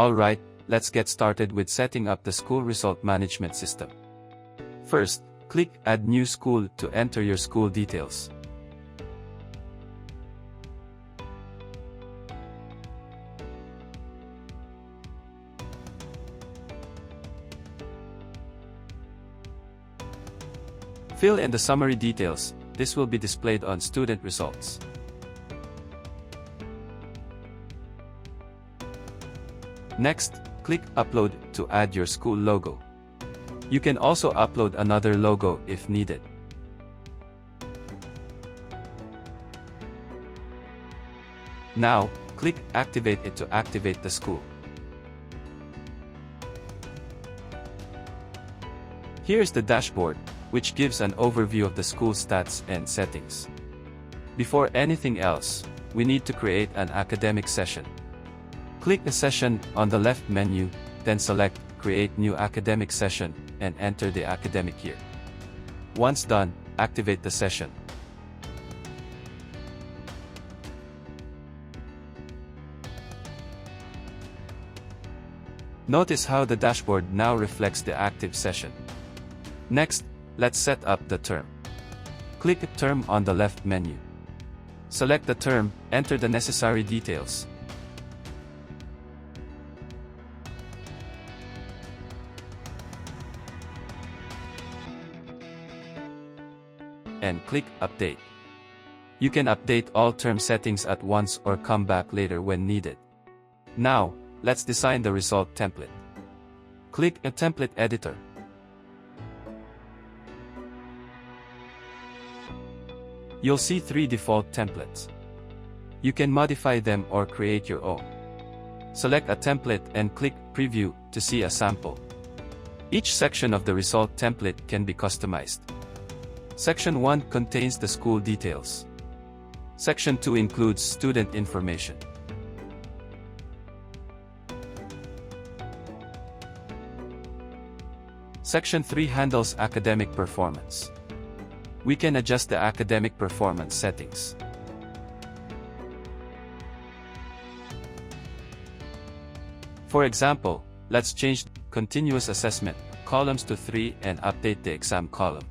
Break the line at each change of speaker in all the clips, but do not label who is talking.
Alright, let's get started with setting up the school result management system. First, click Add New School to enter your school details. Fill in the summary details. This will be displayed on student results. Next, click Upload to add your school logo. You can also upload another logo if needed. Now, click Activate it to activate the school. Here's the dashboard, which gives an overview of the school stats and settings. Before anything else, we need to create an academic session. Click the session on the left menu, then select Create New Academic Session and enter the academic year. Once done, activate the session. Notice how the dashboard now reflects the active session. Next, let's set up the term. Click Term on the left menu. Select the term, enter the necessary details. And click Update. You can update all term settings at once or come back later when needed. Now, let's design the result template. Click a Template Editor. You'll see 3 default templates. You can modify them or create your own. Select a template and click Preview to see a sample. Each section of the result template can be customized. Section 1 contains the school details. Section 2 includes student information. Section 3 handles academic performance. We can adjust the academic performance settings. For example, let's change continuous assessment columns to 3 and update the exam column.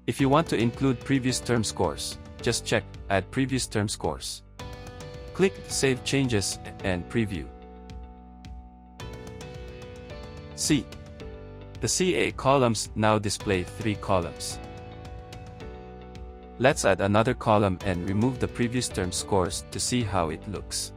If you want to include previous term scores, just check Add Previous Term Scores. Click Save Changes and Preview. See, the CA columns now display 3 columns. Let's add another column and remove the previous term scores to see how it looks.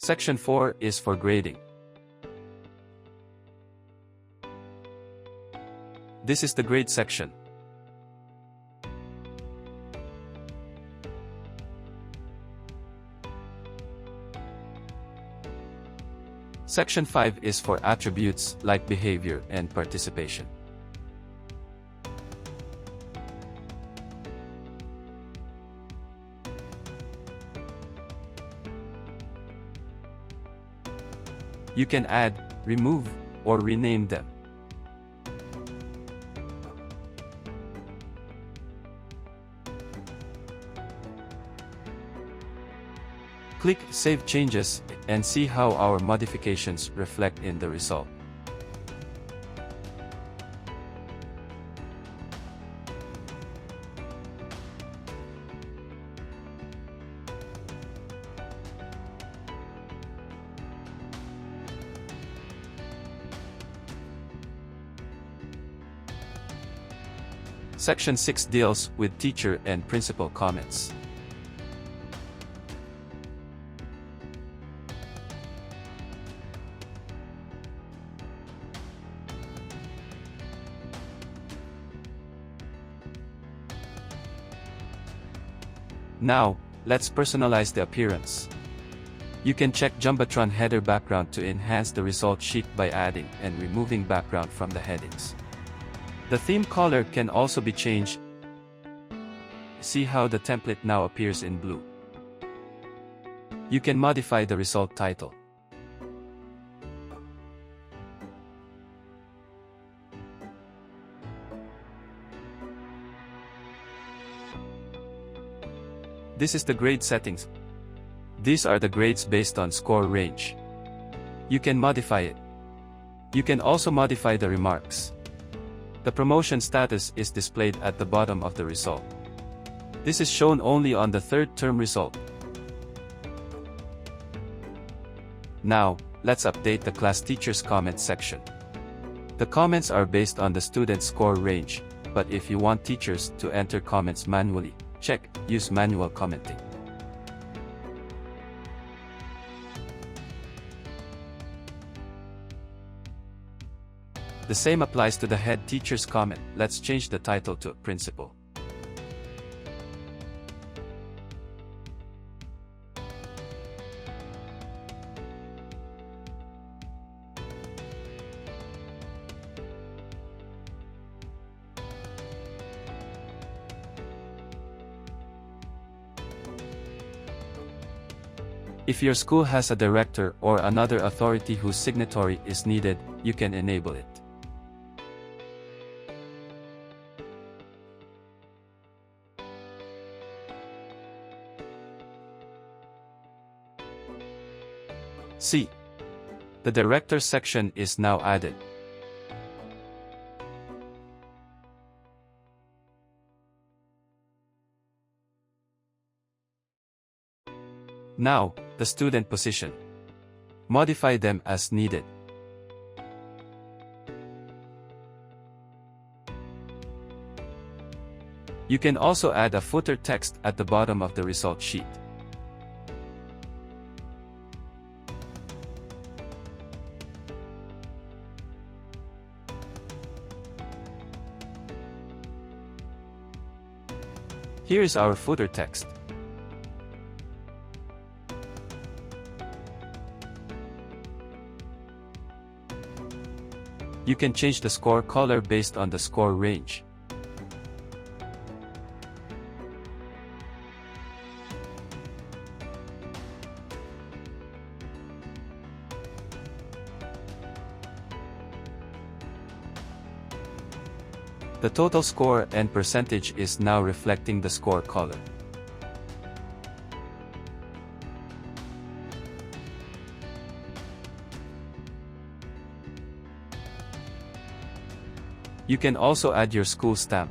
Section 4 is for grading. This is the grade section. Section 5 is for attributes like behavior and participation. You can add, remove, or rename them. Click Save Changes and see how our modifications reflect in the result. Section 6 deals with teacher and principal comments. Now, let's personalize the appearance. You can check Jumbotron header background to enhance the result sheet by adding and removing background from the headings. The theme color can also be changed. See how the template now appears in blue. You can modify the result title. This is the grade settings. These are the grades based on score range. You can modify it. You can also modify the remarks. The promotion status is displayed at the bottom of the result. This is shown only on the third term result. Now, let's update the class teacher's comment section. The comments are based on the student's score range, but if you want teachers to enter comments manually, check Use Manual Commenting. The same applies to the head teacher's comment. Let's change the title to Principal. If your school has a director or another authority whose signatory is needed, you can enable it. See, the Director section is now added. Now, the student position. Modify them as needed. You can also add a footer text at the bottom of the result sheet. Here is our footer text. You can change the score color based on the score range. The total score and percentage is now reflecting the score color. You can also add your school stamp.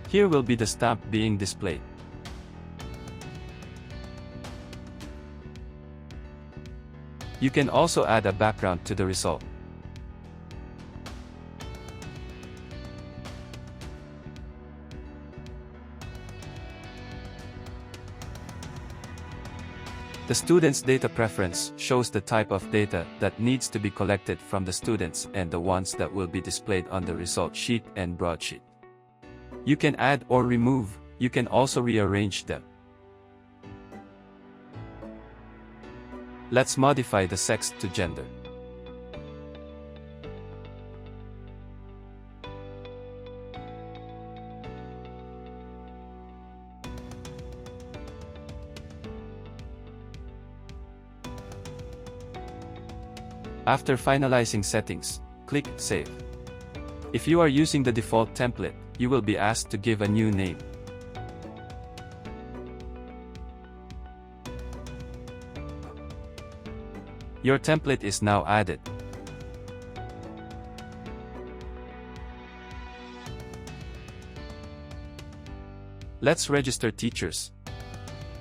Here will be the stamp being displayed. You can also add a background to the result. The student's data preference shows the type of data that needs to be collected from the students and the ones that will be displayed on the result sheet and broadsheet. You can add or remove. You can also rearrange them. Let's modify the sex to gender. After finalizing settings, click Save. If you are using the default template, you will be asked to give a new name. Your template is now added. Let's register teachers.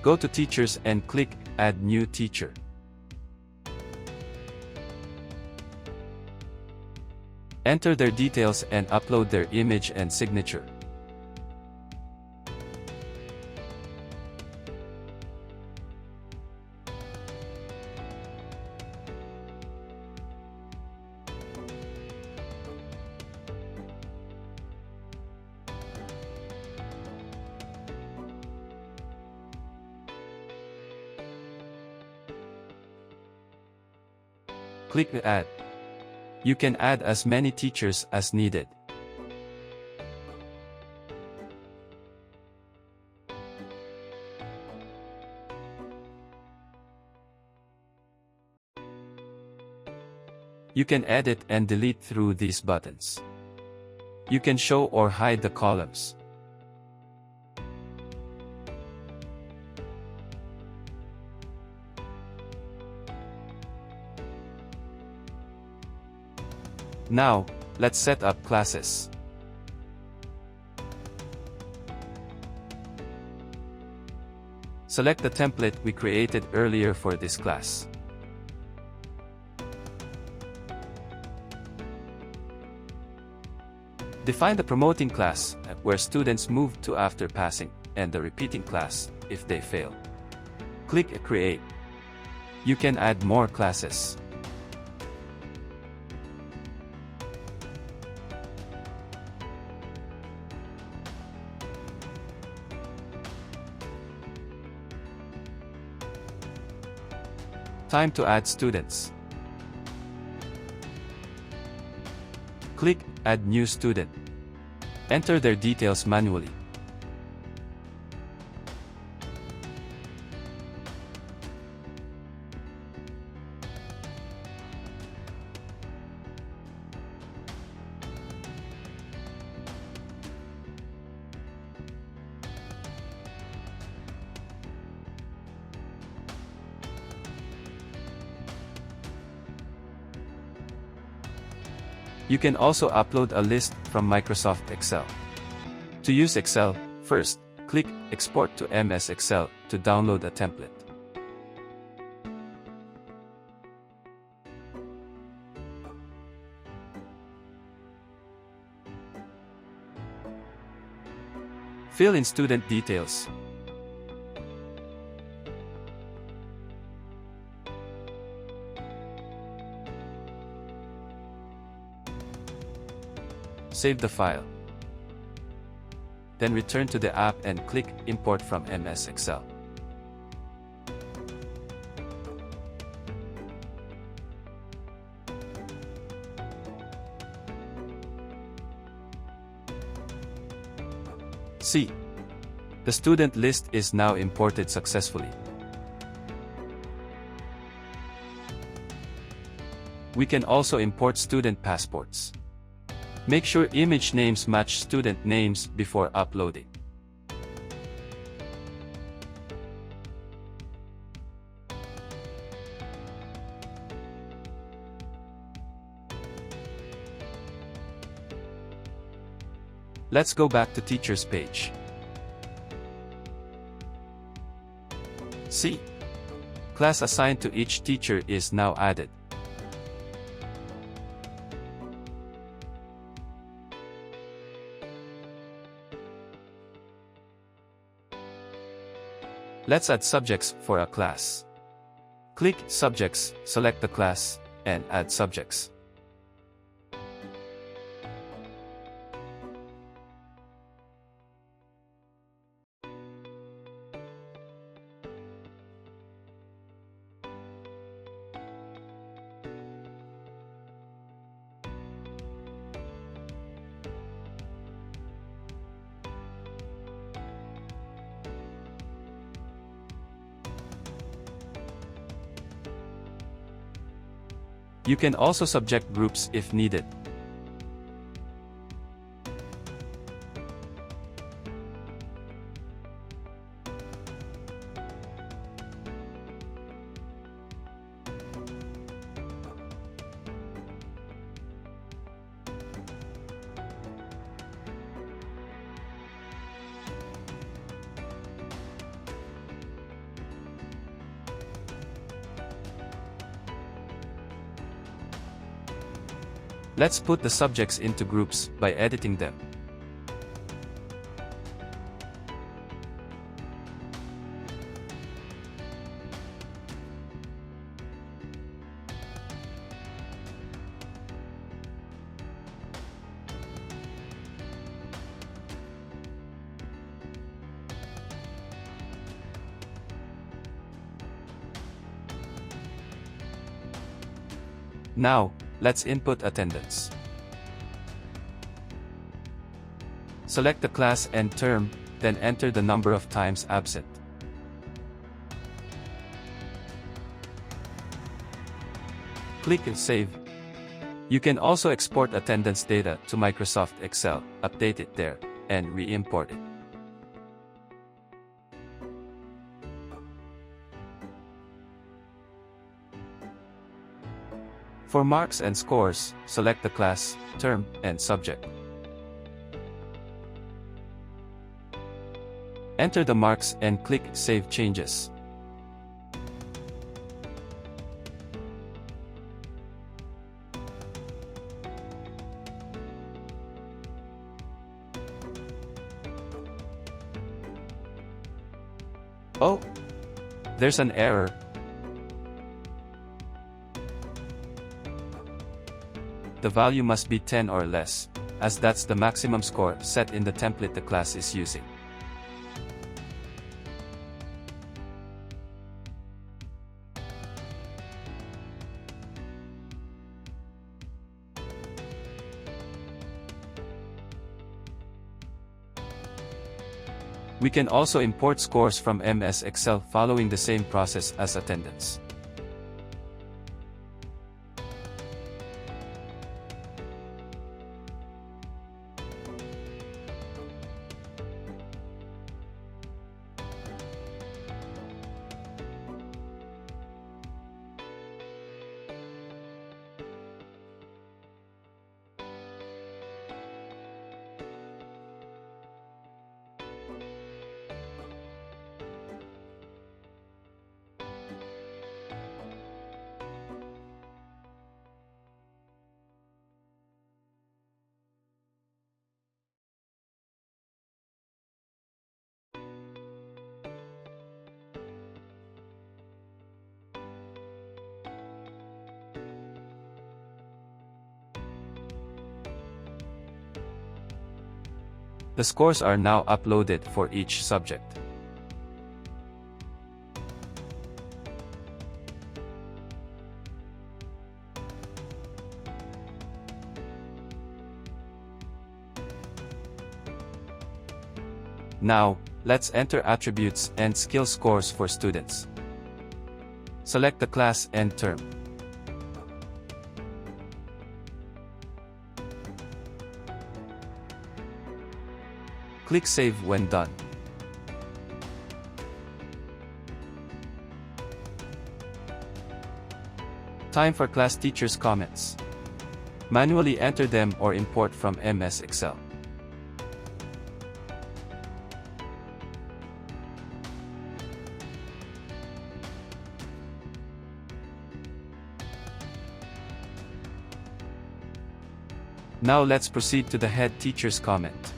Go to Teachers and click Add New Teacher. Enter their details and upload their image and signature. Click Add. You can add as many teachers as needed. You can edit and delete through these buttons. You can show or hide the columns. Now, let's set up classes. Select the template we created earlier for this class. Define the promoting class, where students move to after passing, and the repeating class, if they fail. Click Create. You can add more classes. Time to add students. Click Add New Student. Enter their details manually. You can also upload a list from Microsoft Excel. To use Excel, first, click Export to MS Excel to download a template. Fill in student details. Save the file. Then return to the app and click Import from MS Excel. See, the student list is now imported successfully. We can also import student passports. Make sure image names match student names before uploading. Let's go back to Teachers page. See, class assigned to each teacher is now added. Let's add subjects for a class. Click Subjects, select the class, and add subjects. You can also subject groups if needed. Let's put the subjects into groups by editing them. Now, let's input attendance. Select the class and term, then enter the number of times absent. Click Save. You can also export attendance data to Microsoft Excel, update it there, and re-import it. For marks and scores, select the class, term, and subject. Enter the marks and click Save Changes. Oh! There's an error. The value must be 10 or less, as that's the maximum score set in the template the class is using. We can also import scores from MS Excel following the same process as attendance. The scores are now uploaded for each subject. Now, let's enter attributes and skill scores for students. Select the class and term. Click Save when done. Time for class teachers' comments. Manually enter them or import from MS Excel. Now let's proceed to the head teacher's comment.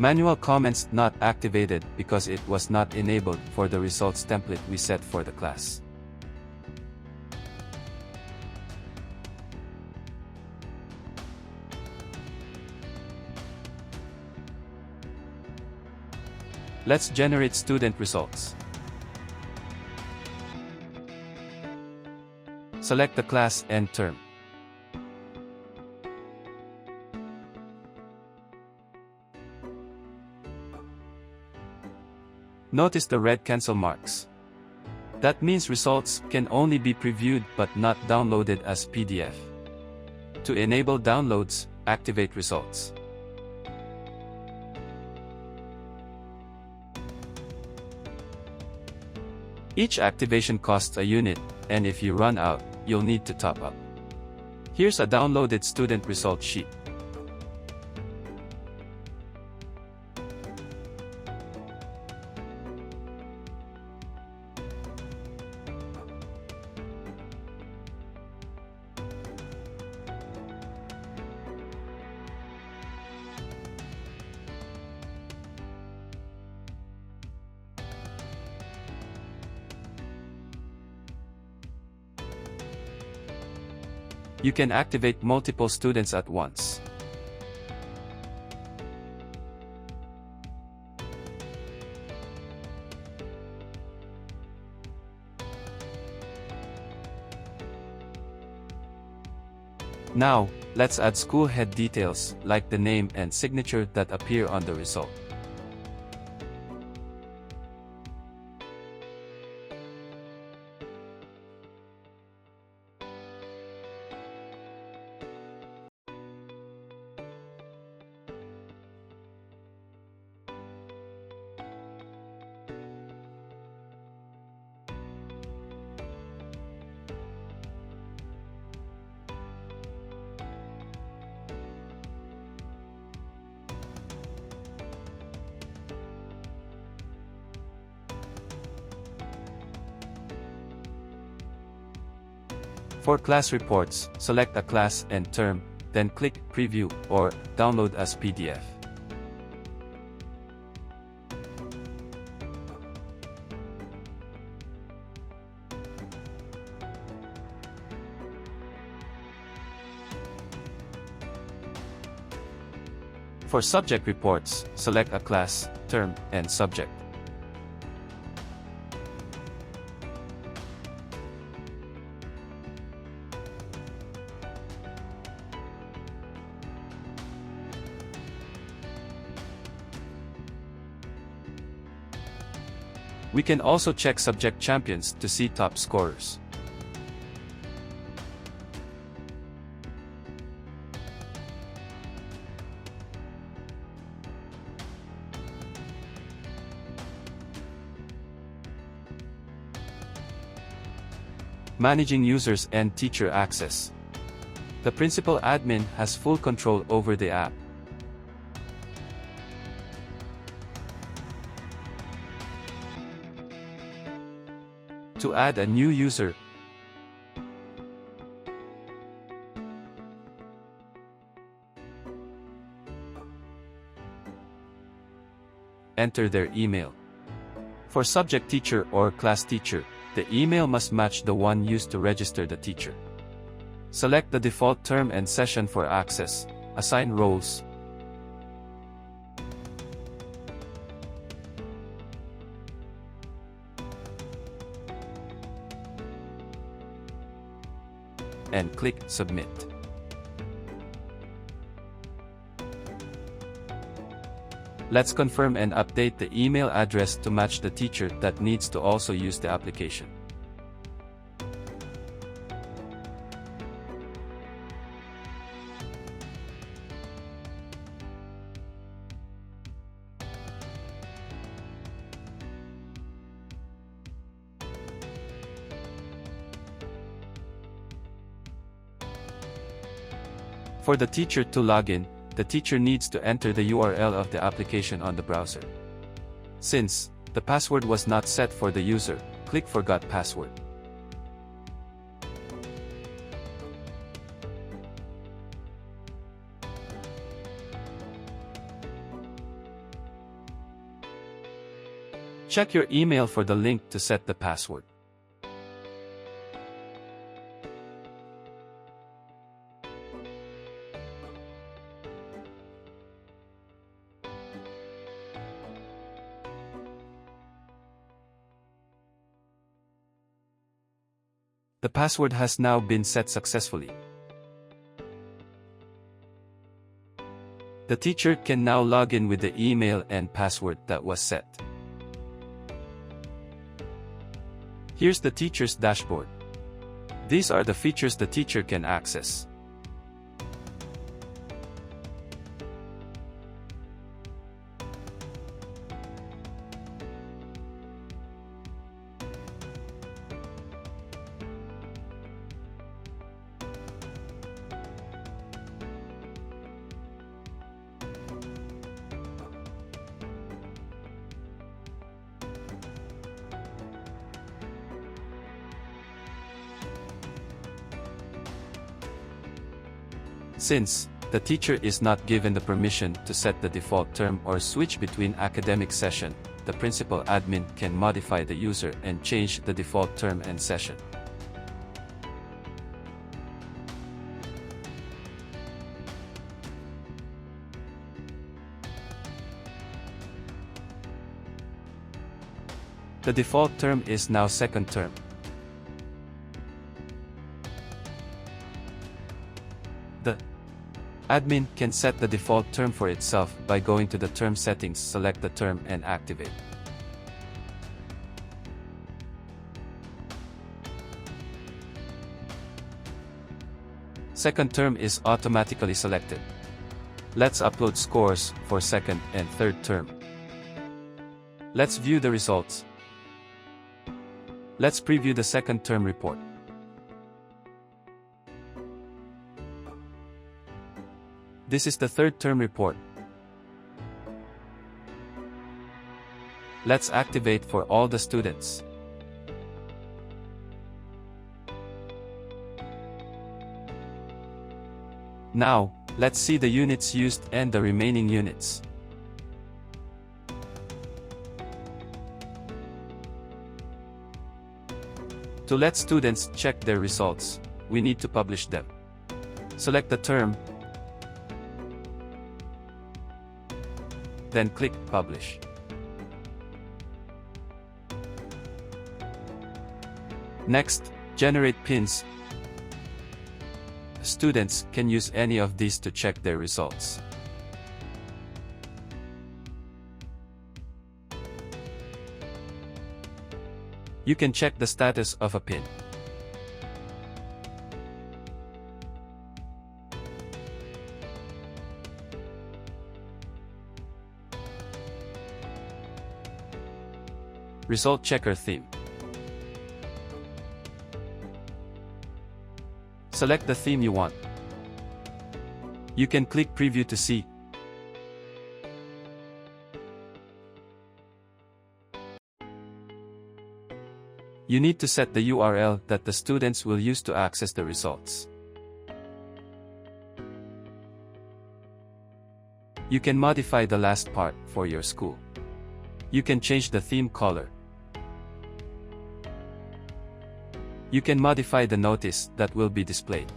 Manual comments not activated because it was not enabled for the results template we set for the class. Let's generate student results. Select the class and term. Notice the red cancel marks. That means results can only be previewed but not downloaded as PDF. To enable downloads, activate results. Each activation costs a unit, and if you run out, you'll need to top up. Here's a downloaded student result sheet. You can activate multiple students at once. Now, let's add school head details, like the name and signature that appear on the result. For class reports, select a class and term, then click Preview or Download as PDF. For subject reports, select a class, term, and subject. We can also check subject champions to see top scorers. Managing users and teacher access. The principal admin has full control over the app. To add a new user, enter their email. For subject teacher or class teacher, the email must match the one used to register the teacher. Select the default term and session for access, assign roles, and click Submit. Let's confirm and update the email address to match the teacher that needs to also use the application. For the teacher to log in, the teacher needs to enter the URL of the application on the browser. Since the password was not set for the user, click Forgot Password. Check your email for the link to set the password. The password has now been set successfully. The teacher can now log in with the email and password that was set. Here's the teacher's dashboard. These are the features the teacher can access. Since the teacher is not given the permission to set the default term or switch between academic session, the principal admin can modify the user and change the default term and session. The default term is now second term. The admin can set the default term for itself by going to the term settings, select the term and activate. Second term is automatically selected. Let's upload scores for second and third term. Let's view the results. Let's preview the second term report. This is the third term report. Let's activate for all the students. Now, let's see the units used and the remaining units. To let students check their results, we need to publish them. Select the term, then click Publish. Next, generate pins. Students can use any of these to check their results. You can check the status of a pin. Result Checker theme. Select the theme you want. You can click Preview to see. You need to set the URL that the students will use to access the results. You can modify the last part for your school. You can change the theme color. You can modify the notice that will be displayed.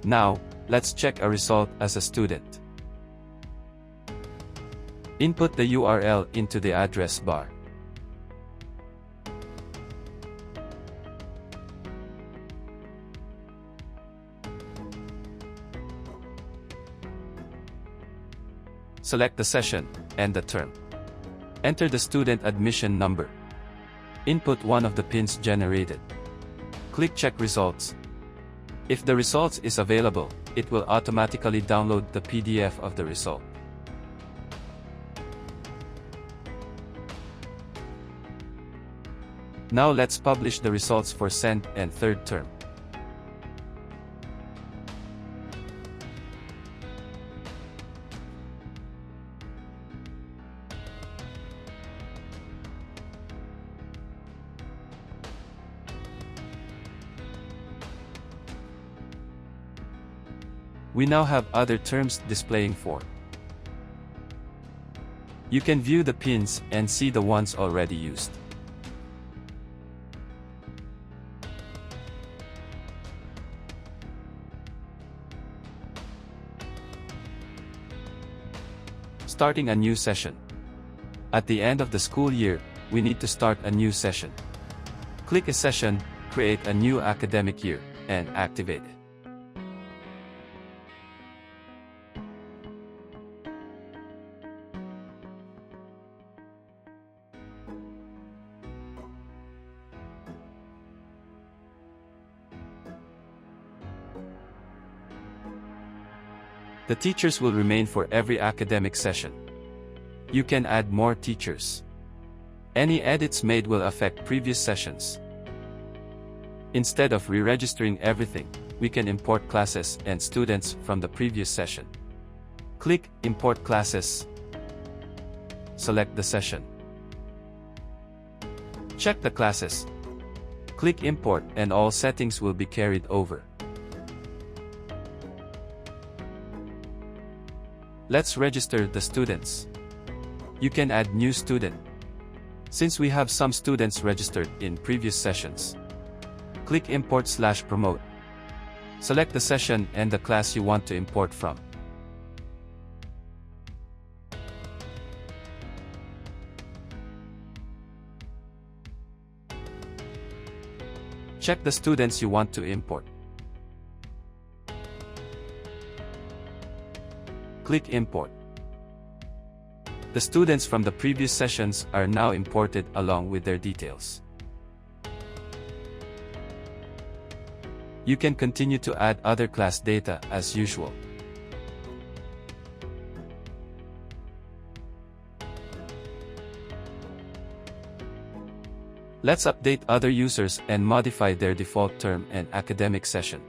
Now, let's check a result as a student. Input the URL into the address bar. Select the session and the term. Enter the student admission number. Input one of the pins generated. Click Check Results. If the results is available, it will automatically download the PDF of the result. Now let's publish the results for second and third term. We now have other terms displaying for. You can view the pins and see the ones already used. Starting a new session. At the end of the school year, we need to start a new session. Click a session, create a new academic year, and activate it. The teachers will remain for every academic session. You can add more teachers. Any edits made will affect previous sessions. Instead of re-registering everything, we can import classes and students from the previous session. Click Import Classes. Select the session. Check the classes. Click Import and all settings will be carried over. Let's register the students. You can add new student. Since we have some students registered in previous sessions, click Import/Promote. Select the session and the class you want to import from. Check the students you want to import. Click Import. The students from the previous sessions are now imported along with their details. You can continue to add other class data as usual. Let's update other users and modify their default term and academic session.